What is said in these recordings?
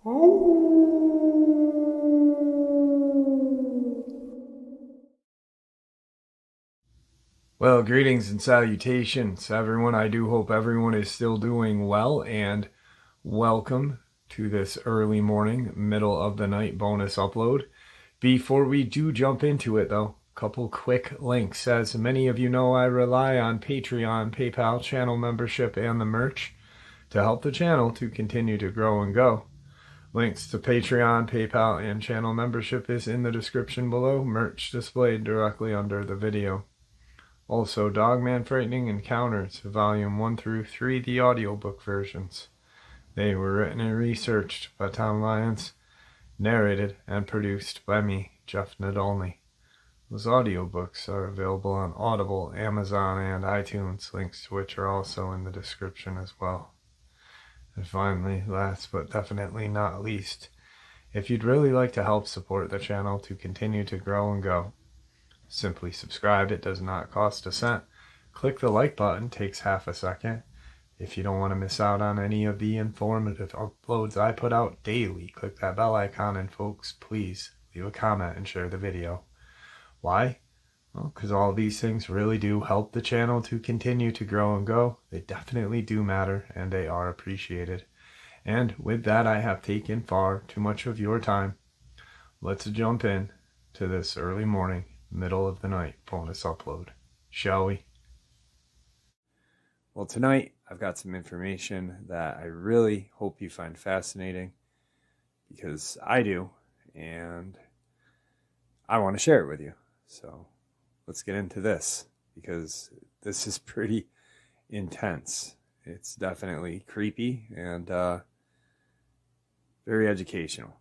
Well, greetings and salutations, everyone. I do hope everyone is still doing well, and welcome to this early morning, middle of the night bonus upload. Before we do jump into it, though, a couple quick links. As many of you know, I rely on Patreon, PayPal, channel membership, and the merch to help the channel to continue to grow and go. Links to Patreon, PayPal, and channel membership is in the description below. Merch displayed directly under the video. Also, Dogman Frightening Encounters, Volume 1 through 3, the audiobook versions. They were written and researched by Tom Lyons, narrated and produced by me, Jeff Nadolny. Those audiobooks are available on Audible, Amazon, and iTunes, links to which are also in the description as well. And finally, last but definitely not least, if you'd really like to help support the channel to continue to grow and go, simply subscribe. It does not cost a cent. Click the like button, takes half a second. If you don't want to miss out on any of the informative uploads I put out daily, click that bell icon, and folks, please leave a comment and share the video. Why? Well, because all these things really do help the channel to continue to grow and go. They definitely do matter, and they are appreciated. And with that, I have taken far too much of your time. Let's jump in to this early morning, middle of the night bonus upload, shall we? Well, tonight I've got some information that I really hope you find fascinating, because I do, and I want to share it with you. So let's get into this, because this is pretty intense. It's definitely creepy and very educational.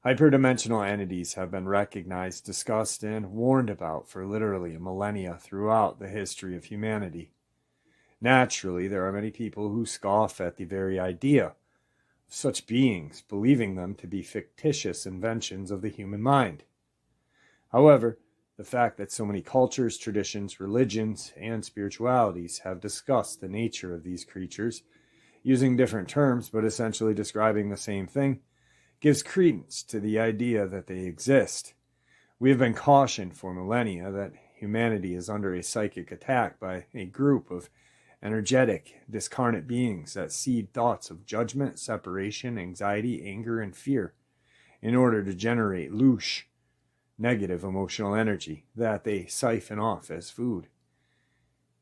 Hyperdimensional entities have been recognized, discussed, and warned about for literally a millennia throughout the history of humanity. Naturally, there are many people who scoff at the very idea of such beings, believing them to be fictitious inventions of the human mind. However, the fact that so many cultures, traditions, religions, and spiritualities have discussed the nature of these creatures, using different terms but essentially describing the same thing, gives credence to the idea that they exist. We have been cautioned for millennia that humanity is under a psychic attack by a group of energetic, discarnate beings that seed thoughts of judgment, separation, anxiety, anger, and fear in order to generate louche, negative emotional energy that they siphon off as food.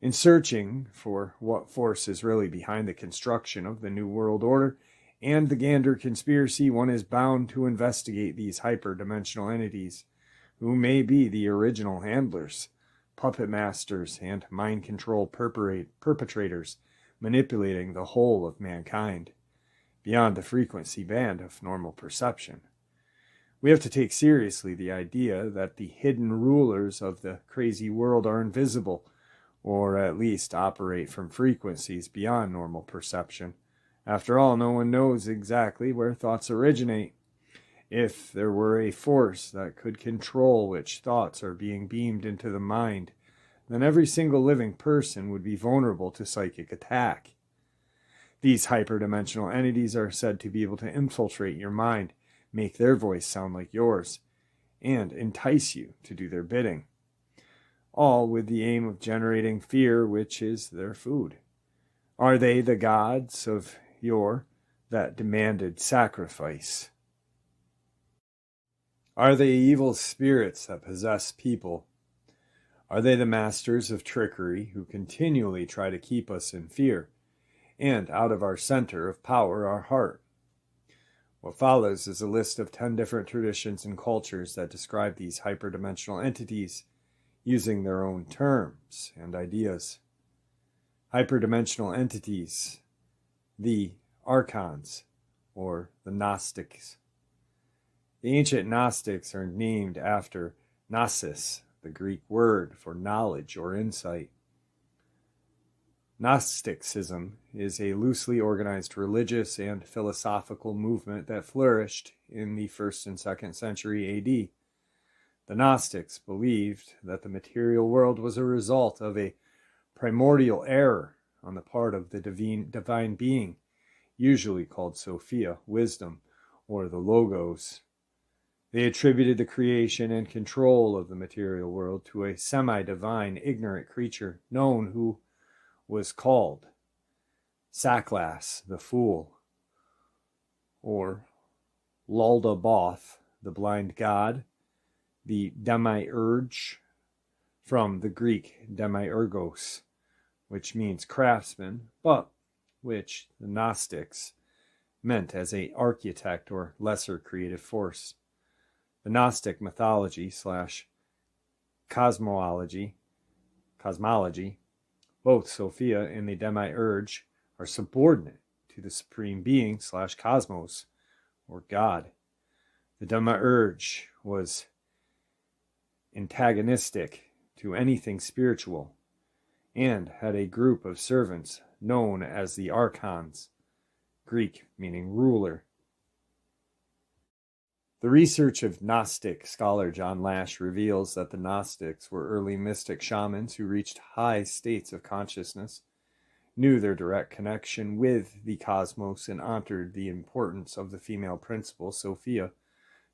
In searching for what force is really behind the construction of the New World Order and the Gander conspiracy, one is bound to investigate these hyperdimensional entities, who may be the original handlers, puppet masters, and mind control perpetrators manipulating the whole of mankind, beyond the frequency band of normal perception. We have to take seriously the idea that the hidden rulers of the crazy world are invisible, or at least operate from frequencies beyond normal perception. After all, no one knows exactly where thoughts originate. If there were a force that could control which thoughts are being beamed into the mind, then every single living person would be vulnerable to psychic attack. These hyperdimensional entities are said to be able to infiltrate your mind, make their voice sound like yours, and entice you to do their bidding, all with the aim of generating fear, which is their food. Are they the gods of yore that demanded sacrifice? Are they evil spirits that possess people? Are they the masters of trickery who continually try to keep us in fear and out of our center of power, our heart? What follows is a list of 10 different traditions and cultures that describe these hyperdimensional entities using their own terms and ideas. Hyperdimensional entities, the Archons, or the Gnostics. The ancient Gnostics are named after Gnosis, the Greek word for knowledge or insight. Gnosticism is a loosely organized religious and philosophical movement that flourished in the 1st and 2nd century AD. The Gnostics believed that the material world was a result of a primordial error on the part of the divine being, usually called Sophia, wisdom, or the Logos. They attributed the creation and control of the material world to a semi-divine, ignorant creature known who was called Saklas, the fool, or Luldaboth, the blind god, the demiurge, from the Greek demiurgos, which means craftsman, but which the Gnostics meant as an architect or lesser creative force. The Gnostic mythology / cosmology, both Sophia and the demiurge are subordinate to the supreme being / cosmos, or God. The demiurge was antagonistic to anything spiritual and had a group of servants known as the Archons, Greek meaning ruler. The research of Gnostic scholar John Lash reveals that the Gnostics were early mystic shamans who reached high states of consciousness, knew their direct connection with the cosmos, and honored the importance of the female principle, Sophia,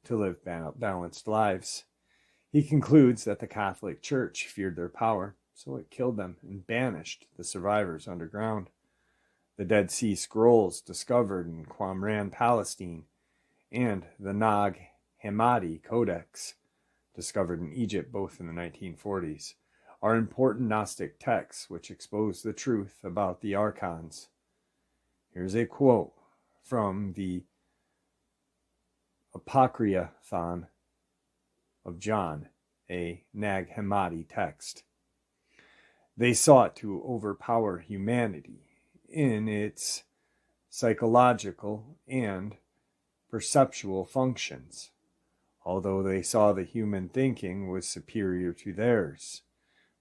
to live balanced lives. He concludes that the Catholic Church feared their power, so it killed them and banished the survivors underground. The Dead Sea Scrolls discovered in Qumran, Palestine, and the Nag Hammadi Codex, discovered in Egypt both in the 1940s, are important Gnostic texts which expose the truth about the Archons. Here's a quote from the Apocryphon of John, a Nag Hammadi text. They sought to overpower humanity in its psychological and perceptual functions, although they saw the human thinking was superior to theirs.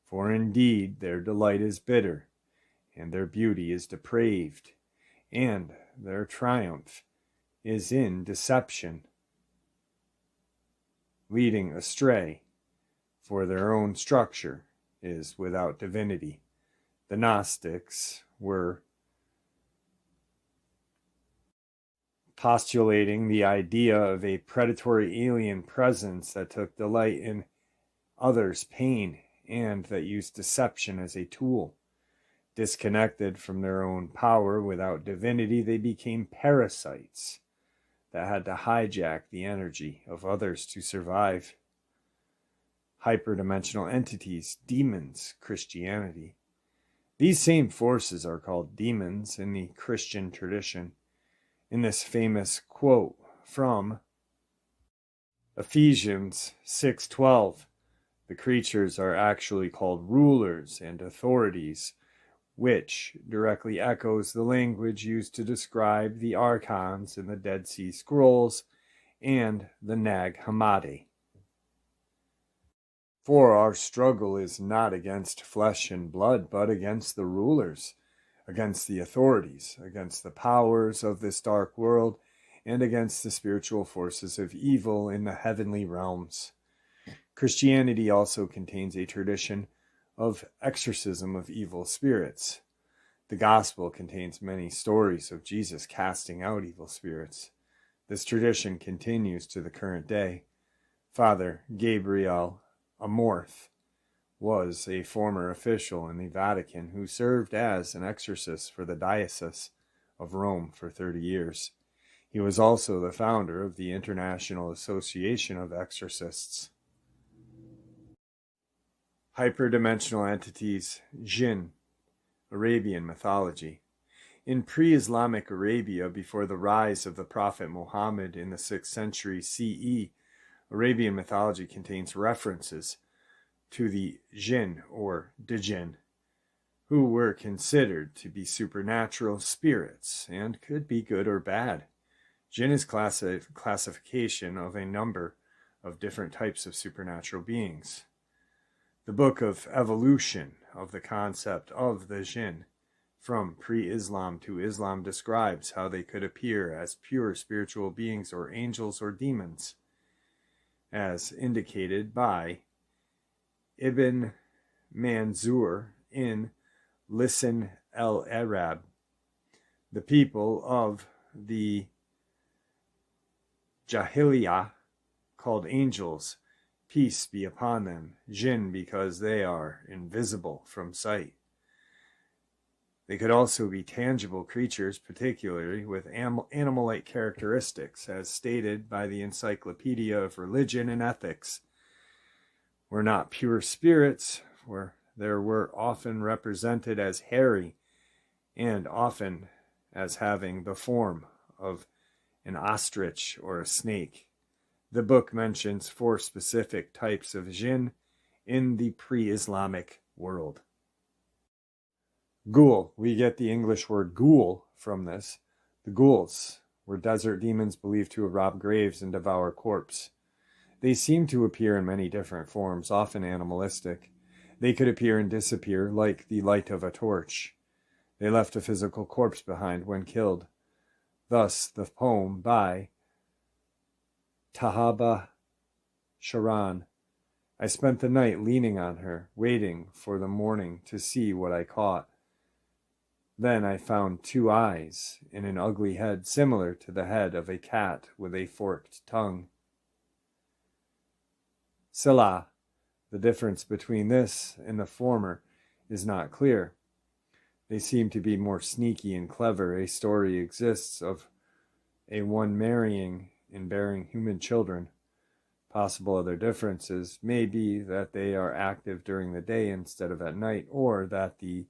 For indeed their delight is bitter, and their beauty is depraved, and their triumph is in deception, leading astray, for their own structure is without divinity. The Gnostics were postulating the idea of a predatory alien presence that took delight in others' pain and that used deception as a tool. Disconnected from their own power without divinity, they became parasites that had to hijack the energy of others to survive. Hyperdimensional entities, demons, Christianity. These same forces are called demons in the Christian tradition. In this famous quote from Ephesians 6:12, the creatures are actually called rulers and authorities, which directly echoes the language used to describe the Archons in the Dead Sea Scrolls and the Nag Hammadi. For our struggle is not against flesh and blood, but against the rulers, against the authorities, against the powers of this dark world, and against the spiritual forces of evil in the heavenly realms. Christianity also contains a tradition of exorcism of evil spirits. The gospel contains many stories of Jesus casting out evil spirits. This tradition continues to the current day. Father Gabriel Amorth was a former official in the Vatican who served as an exorcist for the Diocese of Rome for 30 years. He was also the founder of the International Association of Exorcists. Hyperdimensional entities, jinn, Arabian mythology. In pre-Islamic Arabia, before the rise of the Prophet Muhammad in the 6th century CE, Arabian mythology contains references to the jinn or djinn, who were considered to be supernatural spirits and could be good or bad. Jinn is classification of a number of different types of supernatural beings. The Book of Evolution of the concept of the jinn from pre-Islam to Islam describes how they could appear as pure spiritual beings or angels or demons, as indicated by Ibn Manzur in Lisan al-Arab. The people of the Jahiliyyah called angels, peace be upon them, jinn, because they are invisible from sight. They could also be tangible creatures, particularly with animal-like characteristics, as stated by the Encyclopedia of Religion and Ethics. Were not pure spirits, they were often represented as hairy and often as having the form of an ostrich or a snake. The book mentions 4 specific types of jinn in the pre-Islamic world. Ghoul. We get the English word ghoul from this. The ghouls were desert demons believed to have robbed graves and devour corpses. They seem to appear in many different forms, often animalistic. They could appear and disappear like the light of a torch. They left a physical corpse behind when killed. Thus, the poem by Tahaba Sharan. I spent the night leaning on her, waiting for the morning to see what I caught. Then I found 2 eyes in an ugly head similar to the head of a cat with a forked tongue. Sila. The difference between this and the former is not clear. They seem to be more sneaky and clever. A story exists of a one marrying and bearing human children. Possible other differences may be that they are active during the day instead of at night, or that the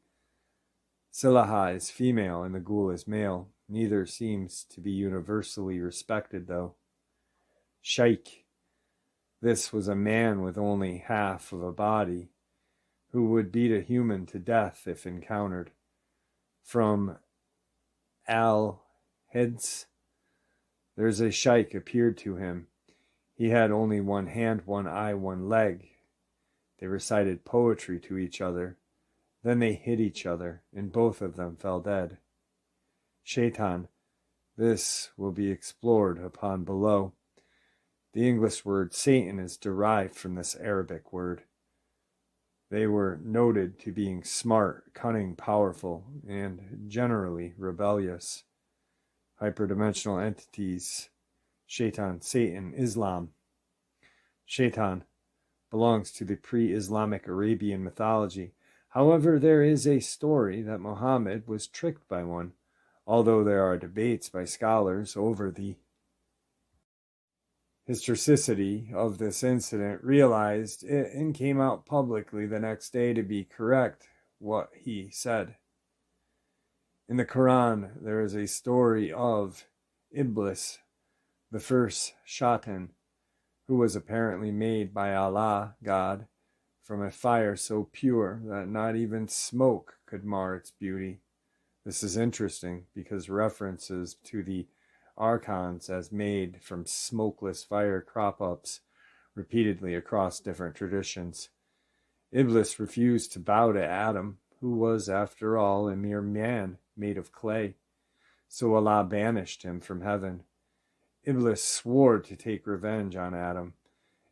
Silaha is female and the ghoul is male. Neither seems to be universally respected, though. Shaykh. This was a man with only half of a body, who would beat a human to death if encountered. From Al-Hids, there's a shaykh appeared to him. He had only 1 hand, 1 eye, 1 leg. They recited poetry to each other. Then they hit each other, and both of them fell dead. Shaytan. This will be explored upon below. The English word Satan is derived from this Arabic word. They were noted to being smart, cunning, powerful, and generally rebellious. Hyperdimensional entities. Shaytan, Satan, Islam. Shaytan belongs to the pre-Islamic Arabian mythology. However, there is a story that Muhammad was tricked by one, although there are debates by scholars over the historicity of this incident. Realized it and came out publicly the next day to be correct what he said. In the Quran, there is a story of Iblis, the first Shaytan, who was apparently made by Allah, God, from a fire so pure that not even smoke could mar its beauty. This is interesting because references to the Archons as made from smokeless fire crop up repeatedly across different traditions. Iblis refused to bow to Adam, who was, after all, a mere man made of clay. So Allah banished him from heaven. Iblis swore to take revenge on Adam,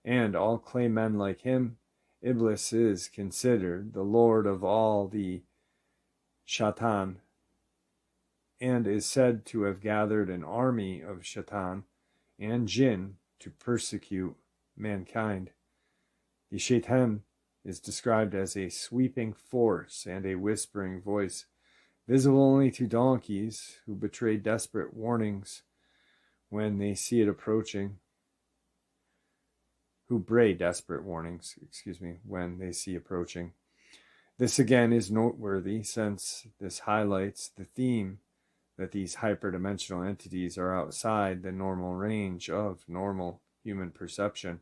and all clay men like him. Iblis is considered the lord of all the Shaytan, and is said to have gathered an army of Shaytan and jinn to persecute mankind. The Shaytan is described as a sweeping force and a whispering voice, visible only to donkeys who betray desperate warnings when they see it approaching. When they see approaching. This again is noteworthy since this highlights the theme that these hyperdimensional entities are outside the normal range of normal human perception,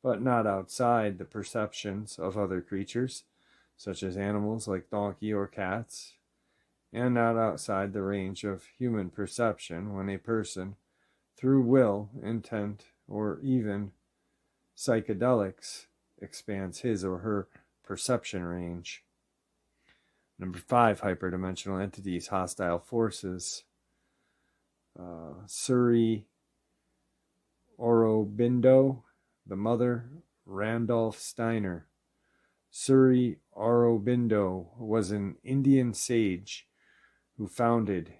but not outside the perceptions of other creatures, such as animals like donkey or cats, and not outside the range of human perception when a person, through will, intent, or even psychedelics, expands his or her perception range. Number 5, hyperdimensional entities, hostile forces. Suri Aurobindo, the mother, Randolph Steiner. Suri Aurobindo was an Indian sage who founded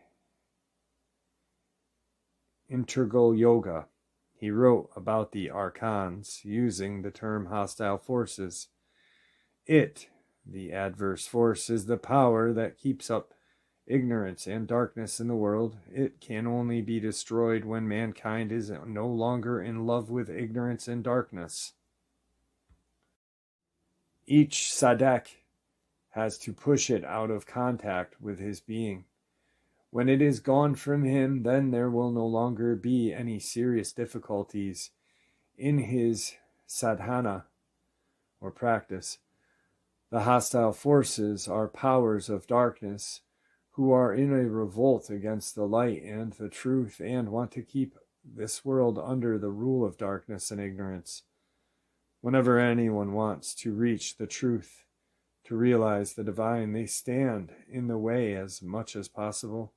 integral yoga. He wrote about the Archons using the term hostile forces. It, the adverse force, is the power that keeps up ignorance and darkness in the world. It can only be destroyed when mankind is no longer in love with ignorance and darkness. Each sadek has to push it out of contact with his being. When it is gone from him, then there will no longer be any serious difficulties in his sadhana or practice. The hostile forces are powers of darkness who are in a revolt against the light and the truth and want to keep this world under the rule of darkness and ignorance. Whenever anyone wants to reach the truth, to realize the divine, they stand in the way as much as possible.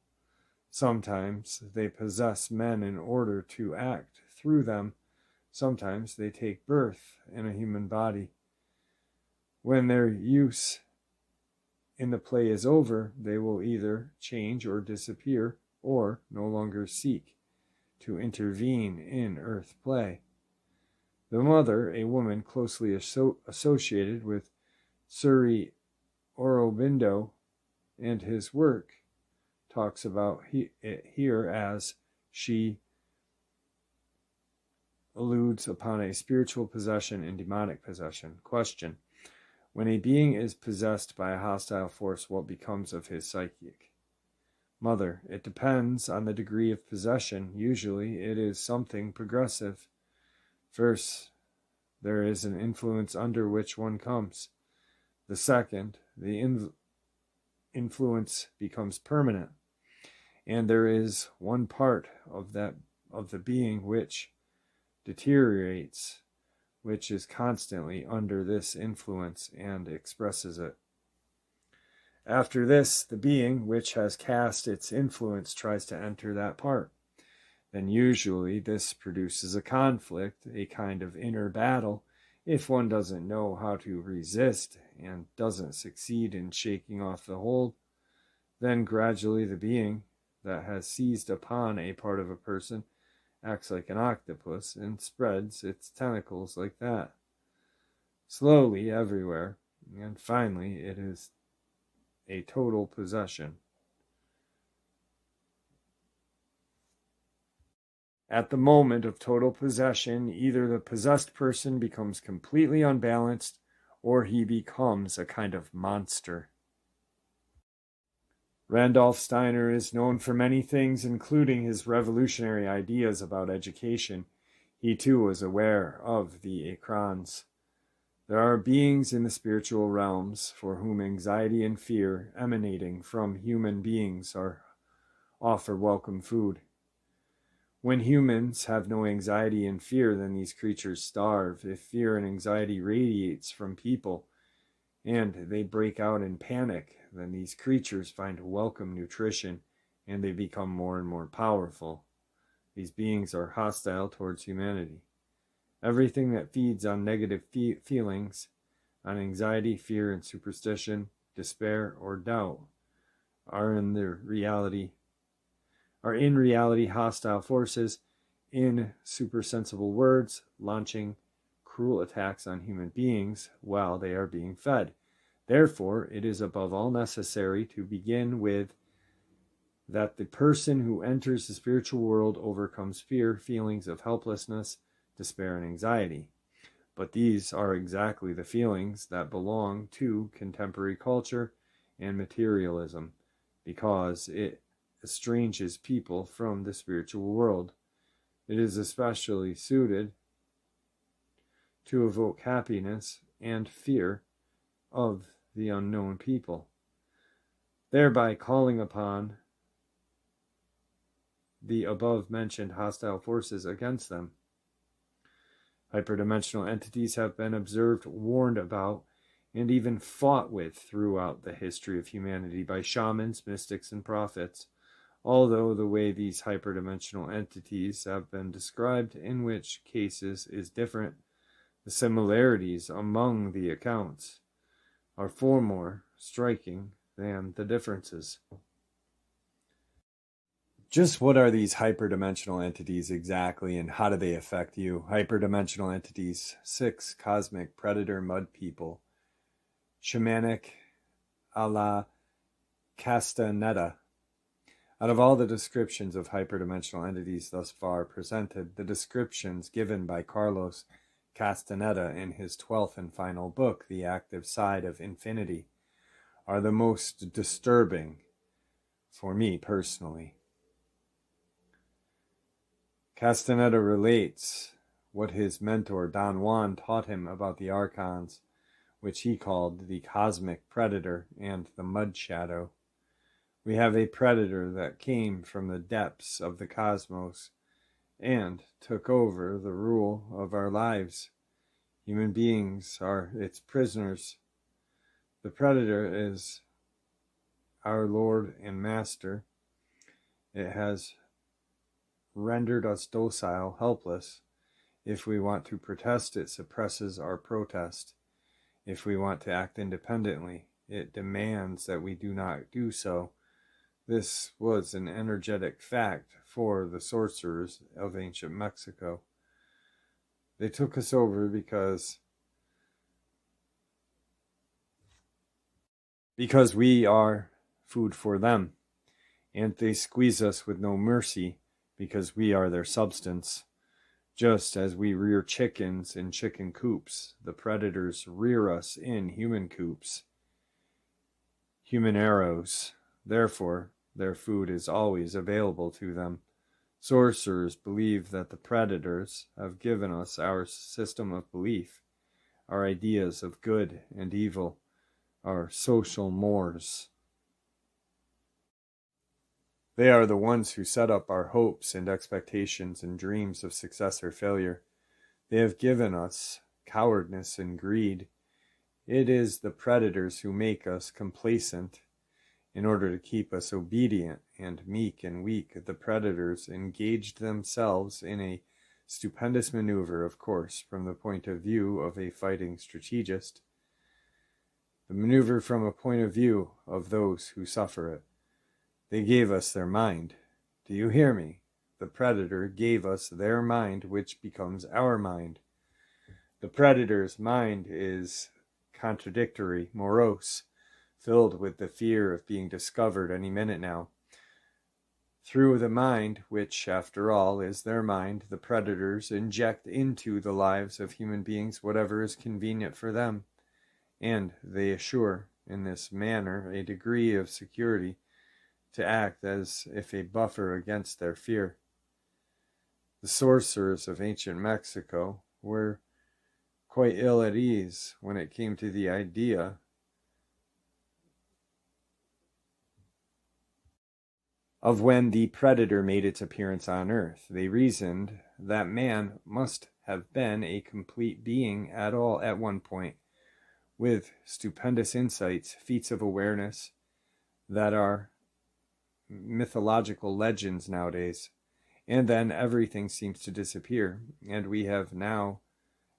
Sometimes they possess men in order to act through them. Sometimes they take birth in a human body. When their use in the play is over, they will either change or disappear, or no longer seek to intervene in earth play. The mother, a woman closely associated with Sri Aurobindo and his work, talks about it here as she alludes upon a spiritual possession and demonic possession. Question: when a being is possessed by a hostile force, what becomes of his psychic? Mother: it depends on the degree of possession. Usually it is something progressive. First, there is an influence under which one comes. The second, the influence becomes permanent, and there is one part of the being which deteriorates, which is constantly under this influence and expresses it. After this, the being which has cast its influence tries to enter that part. Then usually this produces a conflict, a kind of inner battle, if one doesn't know how to resist and doesn't succeed in shaking off the hold. Then gradually the being that has seized upon a part of a person acts like an octopus and spreads its tentacles like that, slowly everywhere, and finally it is a total possession. At the moment of total possession, either the possessed person becomes completely unbalanced or he becomes a kind of monster. Randolph Steiner is known for many things, including his revolutionary ideas about education. He too was aware of the Archons. There are beings in the spiritual realms for whom anxiety and fear emanating from human beings offer welcome food. When humans have no anxiety and fear, then these creatures starve. If fear and anxiety radiates from people and they break out in panic, then these creatures find welcome nutrition and they become more and more powerful. These beings are hostile towards humanity. Everything that feeds on negative feelings, on anxiety, fear, and superstition, despair, or doubt, are in reality hostile forces, in supersensible words, launching cruel attacks on human beings while they are being fed. Therefore, it is above all necessary to begin with that the person who enters the spiritual world overcomes fear, feelings of helplessness, despair, and anxiety. But these are exactly the feelings that belong to contemporary culture and materialism, because it estranges people from the spiritual world. It is especially suited to evoke happiness and fear of the unknown people, thereby calling upon the above-mentioned hostile forces against them. Hyperdimensional entities have been observed, warned about, and even fought with throughout the history of humanity by shamans, mystics, and prophets. Although the way these hyperdimensional entities have been described, in which cases is different, the similarities among the accounts are far more striking than the differences. Just what are these hyperdimensional entities exactly, and how do they affect you? Hyperdimensional entities. 6. Cosmic predator mud people. Shamanic a la Castaneda. Out of all the descriptions of hyperdimensional entities thus far presented, the descriptions given by Carlos Castaneda in his 12th and final book, The Active Side of Infinity, are the most disturbing for me personally. Castaneda relates what his mentor Don Juan taught him about the Archons, which he called the cosmic predator and the mud shadow. We have a predator that came from the depths of the cosmos and took over the rule of our lives. Human beings are its prisoners. The predator is our Lord and Master. It has rendered us docile, helpless. If we want to protest, it suppresses our protest. If we want to act independently, it demands that we do not do so. This was an energetic fact for the sorcerers of ancient Mexico. They took us over because we are food for them, and they squeeze us with no mercy because we are their substance. Just as we rear chickens in chicken coops, the predators rear us in human coops, human arrows. Therefore, their food is always available to them. Sorcerers believe that the predators have given us our system of belief, our ideas of good and evil, our social mores. They are the ones who set up our hopes and expectations and dreams of success or failure. They have given us cowardice and greed. It is the predators who make us complacent in order to keep us obedient and meek and weak. The predators engaged themselves in a stupendous maneuver, of course, from the point of view of a fighting strategist. The maneuver from a point of view of those who suffer it. They gave us their mind. Do you hear me? The predator gave us their mind, which becomes our mind. The predator's mind is contradictory, morose, filled with the fear of being discovered any minute now. Through the mind, which, after all, is their mind, the predators inject into the lives of human beings whatever is convenient for them, and they assure, in this manner, a degree of security to act as if a buffer against their fear. The sorcerers of ancient Mexico were quite ill at ease when it came to the idea of when the predator made its appearance on Earth. They reasoned that man must have been a complete being at one point, with stupendous insights, feats of awareness that are mythological legends nowadays. And then everything seems to disappear, and we have now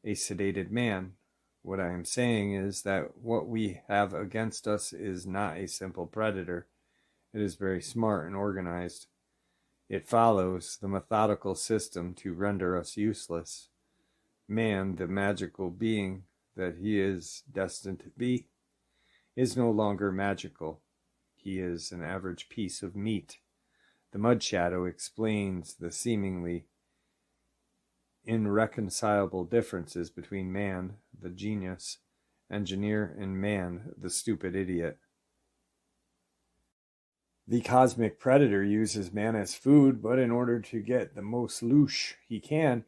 a sedated man. What I am saying is that what we have against us is not a simple predator. It is very smart and organized. It follows the methodical system to render us useless. Man, the magical being that he is destined to be, is no longer magical. He is an average piece of meat. The mud shadow explains the seemingly irreconcilable differences between man, the genius engineer, and man, the stupid idiot. The cosmic predator uses man as food, but in order to get the most loosh he can,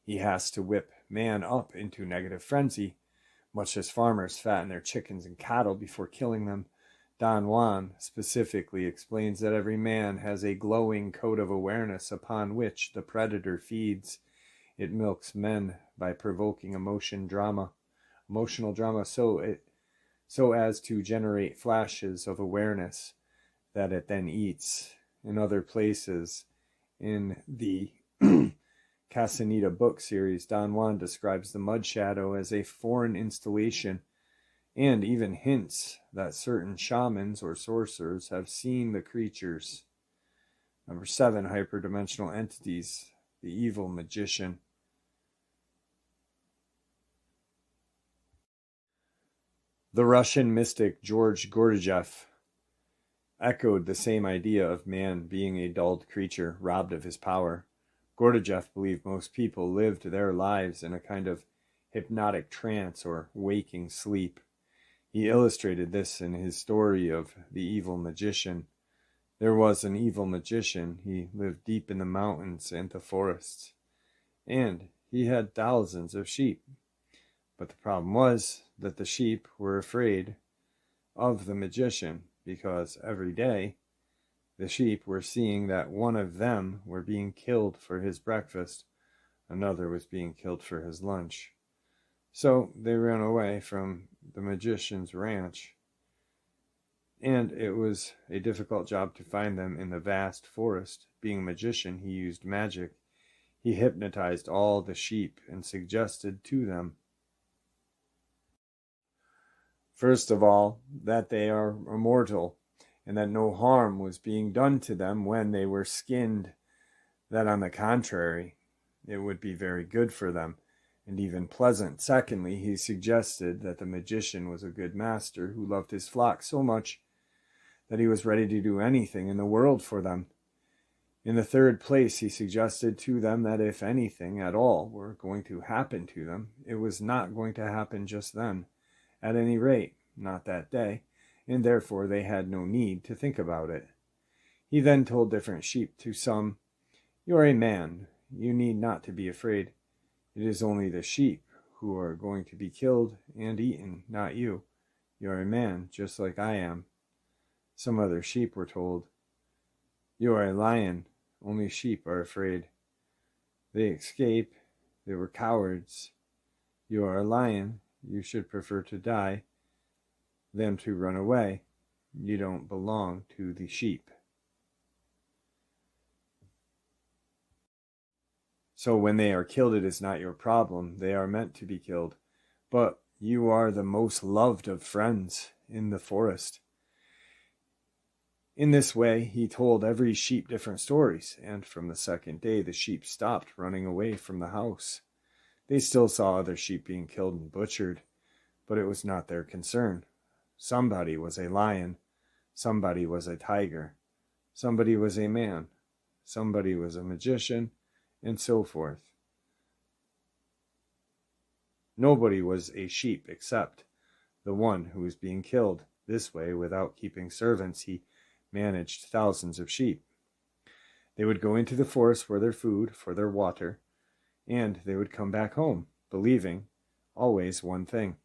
he has to whip man up into negative frenzy, much as farmers fatten their chickens and cattle before killing them. Don Juan specifically explains that every man has a glowing coat of awareness upon which the predator feeds. It milks men by provoking emotional drama so as to generate flashes of awareness that it then eats. In other places in the Castaneda book series, Don Juan describes the mud shadow as a foreign installation and even hints that certain shamans or sorcerers have seen the creatures. Number 7, hyperdimensional entities, the evil magician. The Russian mystic George Gurdjieff echoed the same idea of man being a dulled creature, robbed of his power. Gurdjieff believed most people lived their lives in a kind of hypnotic trance or waking sleep. He illustrated this in his story of the evil magician. There was an evil magician. He lived deep in the mountains and the forests, and he had thousands of sheep. But the problem was that the sheep were afraid of the magician, because every day the sheep were seeing that one of them were being killed for his breakfast, another was being killed for his lunch. So they ran away from the magician's ranch, and it was a difficult job to find them in the vast forest. Being a magician, he used magic. He hypnotized all the sheep and suggested to them, first of all, that they are immortal and that no harm was being done to them when they were skinned, that on the contrary, it would be very good for them and even pleasant. Secondly, he suggested that the magician was a good master who loved his flock so much that he was ready to do anything in the world for them. In the third place, he suggested to them that if anything at all were going to happen to them, it was not going to happen just then, at any rate, not that day, and therefore they had no need to think about it. He then told different sheep. To some, "You are a man, you need not to be afraid. It is only the sheep who are going to be killed and eaten, not you. You are a man, just like I am." Some other sheep were told, "You are a lion, only sheep are afraid. They escape, they were cowards. You are a lion, you should prefer to die than to run away. You don't belong to the sheep." So when they are killed, it is not your problem. They are meant to be killed. But you are the most loved of friends in the forest. In this way, he told every sheep different stories, and from the second day, the sheep stopped running away from the house. They still saw other sheep being killed and butchered, but it was not their concern. Somebody was a lion, somebody was a tiger, somebody was a man, somebody was a magician, and so forth. Nobody was a sheep except the one who was being killed. This way, without keeping servants, he managed thousands of sheep. They would go into the forest for their food, for their water, and they would come back home, believing always one thing.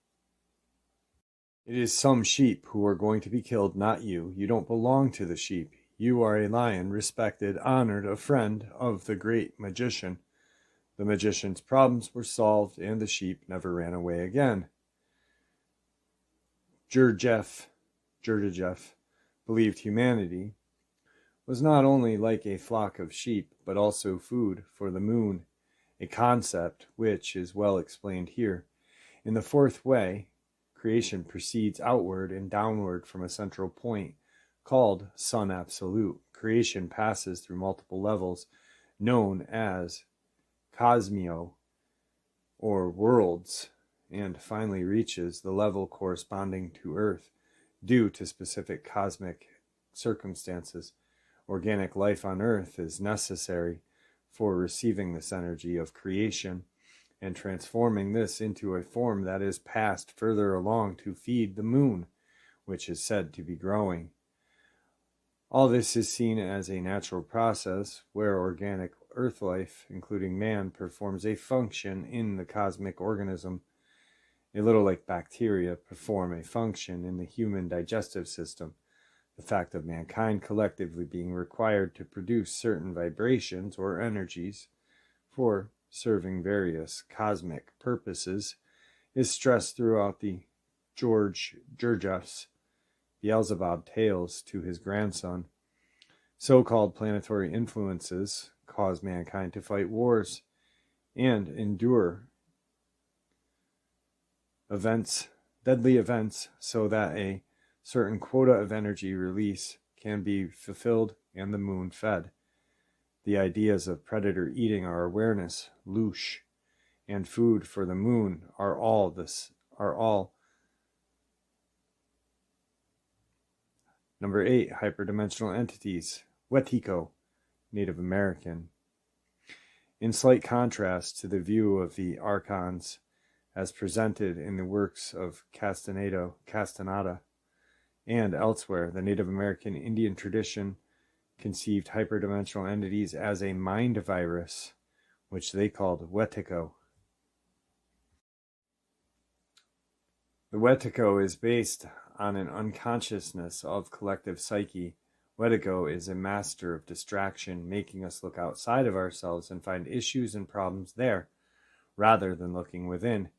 It is some sheep who are going to be killed, not you. You don't belong to the sheep. You are a lion, respected, honored, a friend of the great magician. The magician's problems were solved, and the sheep never ran away again. Gurdjieff believed humanity was not only like a flock of sheep, but also food for the moon, a concept which is well explained here. In the fourth way, creation proceeds outward and downward from a central point called Sun Absolute. Creation passes through multiple levels known as cosmio, or worlds, and finally reaches the level corresponding to Earth. Due to specific cosmic circumstances, organic life on Earth is necessary for receiving this energy of creation and transforming this into a form that is passed further along to feed the moon, which is said to be growing. All this is seen as a natural process where organic Earth life, including man, performs a function in the cosmic organism, a little like bacteria perform a function in the human digestive system. The fact of mankind collectively being required to produce certain vibrations or energies for serving various cosmic purposes is stressed throughout the Gurdjieff's Beelzebub tales to his grandson. So-called planetary influences cause mankind to fight wars and endure deadly events, so that a certain quota of energy release can be fulfilled and the moon fed. The ideas of predator eating our awareness, loosh, and food for the moon are all Number 8, hyperdimensional entities, Wetiko, Native American. In slight contrast to the view of the Archons as presented in the works of Castaneda, and elsewhere, the Native American Indian tradition conceived hyperdimensional entities as a mind virus, which they called Wetiko. The Wetiko is based on an unconsciousness of collective psyche. Wetiko is a master of distraction, making us look outside of ourselves and find issues and problems there, rather than looking within.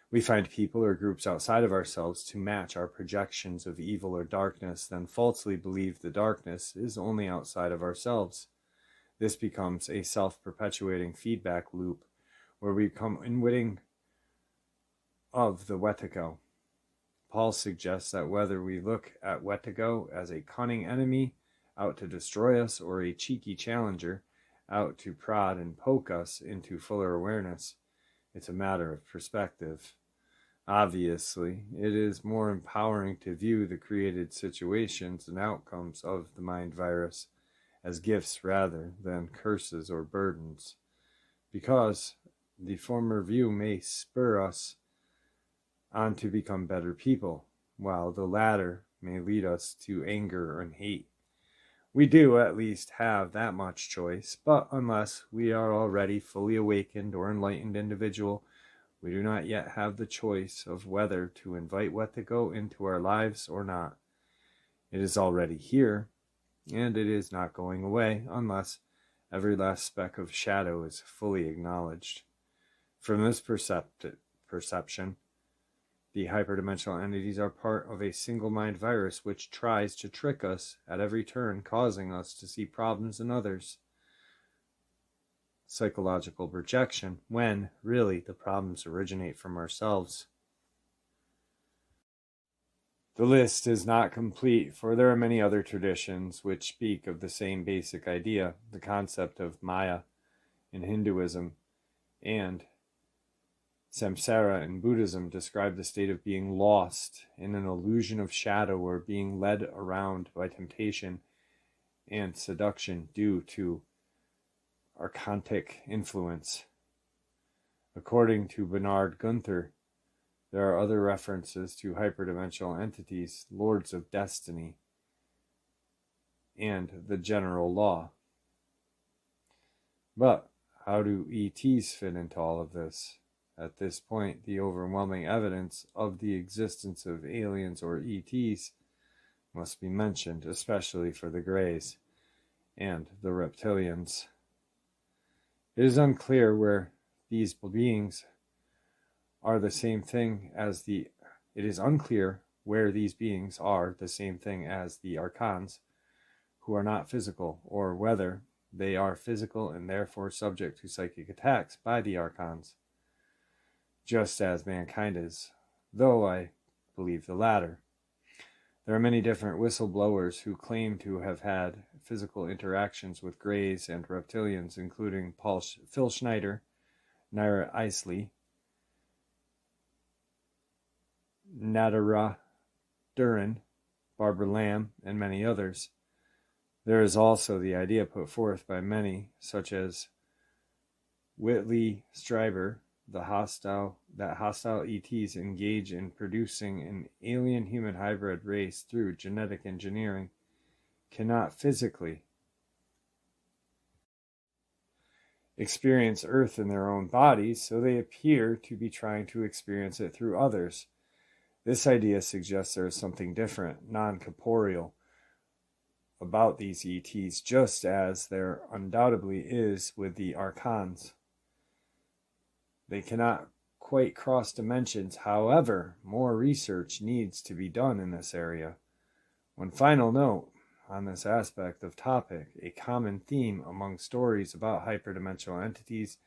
We find people or groups outside of ourselves to match our projections of evil or darkness, then falsely believe the darkness is only outside of ourselves. This becomes a self-perpetuating feedback loop where we become unwitting of the Wetiko. Paul suggests that whether we look at Wetiko as a cunning enemy out to destroy us or a cheeky challenger out to prod and poke us into fuller awareness, it's a matter of perspective. Obviously, it is more empowering to view the created situations and outcomes of the mind virus as gifts rather than curses or burdens, because the former view may spur us on to become better people, while the latter may lead us to anger and hate. We do at least have that much choice, but unless we are already fully awakened or enlightened individual, we do not yet have the choice of whether to invite Wetiko into our lives or not. It is already here, and it is not going away unless every last speck of shadow is fully acknowledged. From this perception, the hyperdimensional entities are part of a single mind virus which tries to trick us at every turn, causing us to see problems in others. Psychological projection, when really the problems originate from ourselves. The list is not complete, for there are many other traditions which speak of the same basic idea, the concept of Maya in Hinduism, and Samsara in Buddhism describe the state of being lost in an illusion of shadow or being led around by temptation and seduction due to archontic influence. According to Bernard Gunther, there are other references to hyperdimensional entities, lords of destiny, and the general law. But how do ETs fit into all of this? At this point, the overwhelming evidence of the existence of aliens or ETs must be mentioned, especially for the Greys and the reptilians. It is unclear where these beings are the same thing as the Archons, who are not physical, or whether they are physical and therefore subject to psychic attacks by the Archons, just as mankind is, though I believe the latter. There are many different whistleblowers who claim to have had physical interactions with Greys and reptilians, including Phil Schneider, Naira Isley, Nadara Duran, Barbara Lamb, and many others. There is also the idea put forth by many, such as Whitley Strieber, that hostile ETs engage in producing an alien-human hybrid race through genetic engineering, cannot physically experience Earth in their own bodies, so they appear to be trying to experience it through others. This idea suggests there is something different, non-corporeal, about these ETs, just as there undoubtedly is with the Archons. They cannot quite cross dimensions. However, more research needs to be done in this area. One final note on this aspect of topic: a common theme among stories about hyperdimensional entities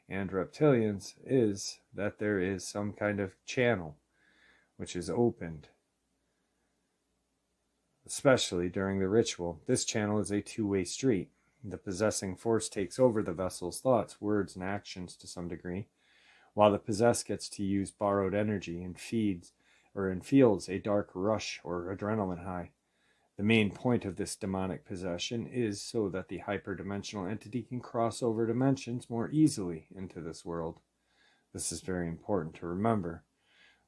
and reptilians is that there is some kind of channel which is opened, especially during the ritual. This channel is a two-way street. The possessing force takes over the vessel's thoughts, words, and actions to some degree, while the possessed gets to use borrowed energy and feels a dark rush or adrenaline high. The main point of this demonic possession is so that the hyperdimensional entity can cross over dimensions more easily into this world. This is very important to remember.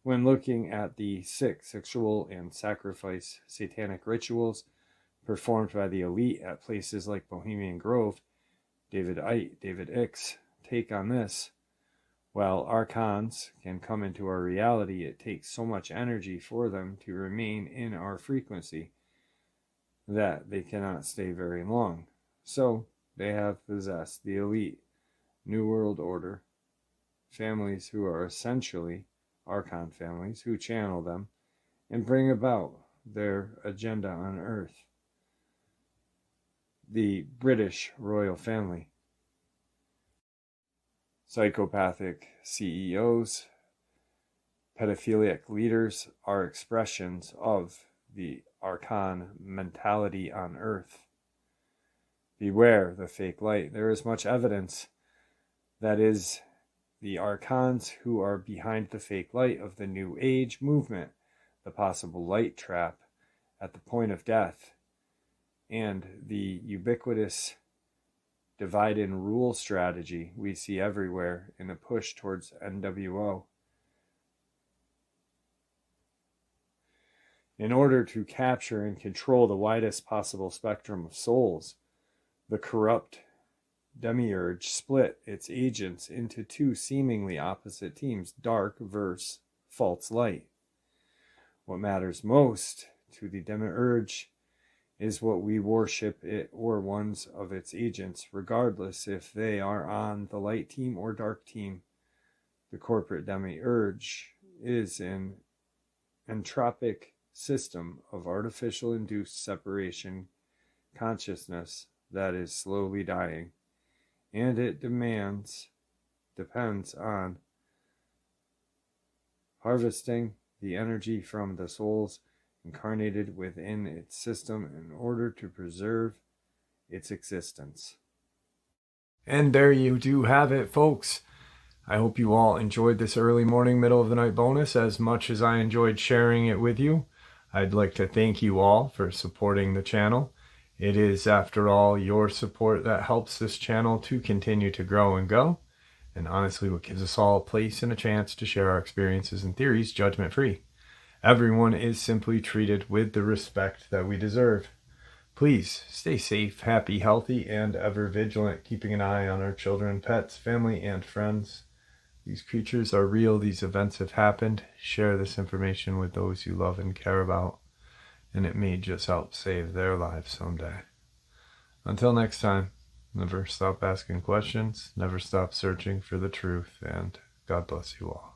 When looking at the sick, sexual, and sacrifice satanic rituals performed by the elite at places like Bohemian Grove, David Icke's take on this: while archons can come into our reality, it takes so much energy for them to remain in our frequency that they cannot stay very long. So they have possessed the elite New World Order families, who are essentially archon families, who channel them and bring about their agenda on Earth. The British royal family, psychopathic CEOs, pedophilic leaders are expressions of the Archon mentality on Earth. Beware the fake light. There is much evidence that is the Archons who are behind the fake light of the New Age movement, the possible light trap at the point of death, and the ubiquitous divide and rule strategy we see everywhere in a push towards NWO. In order to capture and control the widest possible spectrum of souls, the corrupt demiurge split its agents into two seemingly opposite teams, dark versus false light. What matters most to the demiurge is what we worship it or ones of its agents, regardless if they are on the light team or dark team. The corporate demiurge is an entropic system of artificial induced separation consciousness that is slowly dying, and it depends on harvesting the energy from the souls incarnated within its system in order to preserve its existence. And there you do have it, folks. I hope you all enjoyed this early morning, middle of the night bonus as much as I enjoyed sharing it with you. I'd like to thank you all for supporting the channel. It is, after all, your support that helps this channel to continue to grow and go, and honestly what gives us all a place and a chance to share our experiences and theories judgment-free. Everyone is simply treated with the respect that we deserve. Please stay safe, happy, healthy, and ever vigilant, keeping an eye on our children, pets, family, and friends. These creatures are real. These events have happened. Share this information with those you love and care about, and it may just help save their lives someday. Until next time, never stop asking questions, never stop searching for the truth, and God bless you all.